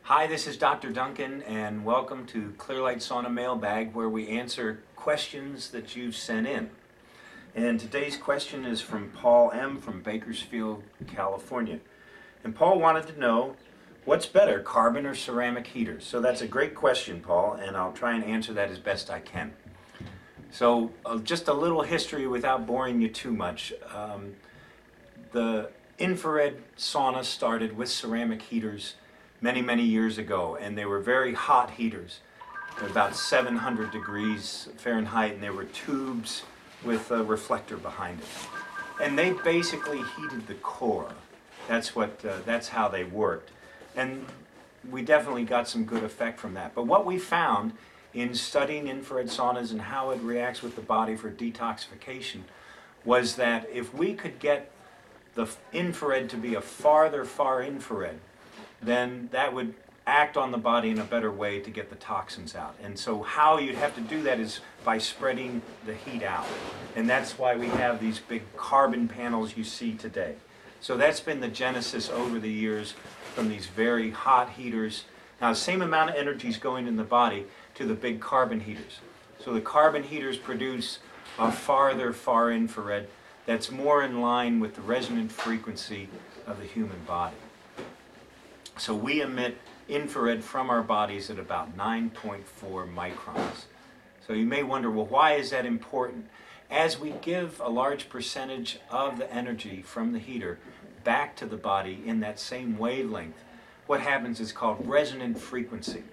Hi, this is Dr. Duncan, and welcome to Clearlight Sauna Mailbag, where we answer questions that you've sent in. And today's question is from Paul M. from Bakersfield, California. And Paul wanted to know, what's better, carbon or ceramic heaters? So that's a great question, Paul, and I'll try and answer that as best I can. So just a little history without boring you too much. The infrared sauna started with ceramic heaters many years ago, and they were very hot heaters. They're about 700 degrees Fahrenheit, and there were tubes with a reflector behind it. And they basically heated the core. That's how they worked. And we definitely got some good effect from that. But what we found in studying infrared saunas and how it reacts with the body for detoxification was that if we could get the infrared to be a far infrared, then that would act on the body in a better way to get the toxins out. And so how you'd have to do that is by spreading the heat out. And that's why we have these big carbon panels you see today. So that's been the genesis over the years from these very hot heaters. Now the same amount of energy is going in the body to the big carbon heaters. So the carbon heaters produce a far infrared that's more in line with the resonant frequency of the human body. So we emit infrared from our bodies at about 9.4 microns. So you may wonder, well, why is that important? As we give a large percentage of the energy from the heater back to the body in that same wavelength, what happens is called resonant frequency.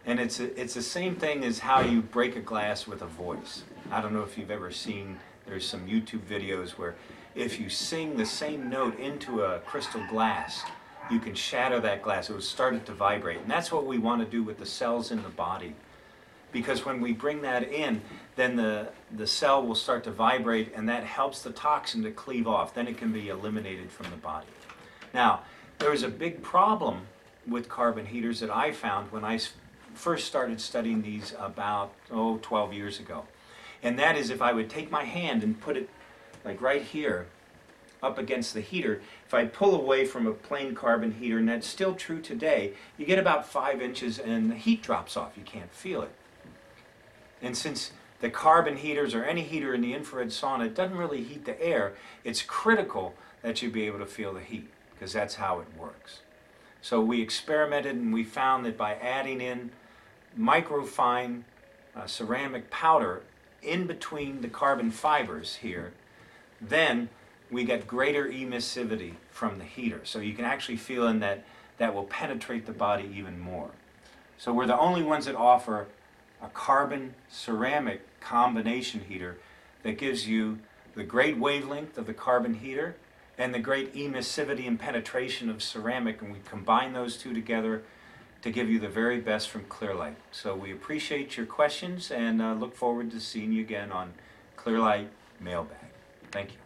And it's the same thing as how you break a glass with a voice. I don't know if you've ever seen, there's some YouTube videos where if you sing the same note into a crystal glass, you can shatter that glass. It will start to vibrate. And that's what we want to do with the cells in the body. Because when we bring that in, then the cell will start to vibrate, and that helps the toxin to cleave off. Then it can be eliminated from the body. Now, there was a big problem with carbon heaters that I found when I first started studying these about 12 years ago. And that is, if I would take my hand and put it like right here up against the heater, if I pull away from a plain carbon heater, and that's still true today, you get about 5 inches and the heat drops off. You can't feel it. And since the carbon heaters or any heater in the infrared sauna, it doesn't really heat the air, it's critical that you be able to feel the heat, because that's how it works. So we experimented, and we found that by adding in microfine ceramic powder in between the carbon fibers here, then we get greater emissivity from the heater. So you can actually feel in that will penetrate the body even more. So we're the only ones that offer a carbon ceramic combination heater that gives you the great wavelength of the carbon heater and the great emissivity and penetration of ceramic, and we combine those two together to give you the very best from Clearlight. So we appreciate your questions and look forward to seeing you again on Clearlight Mailbag. Thank you.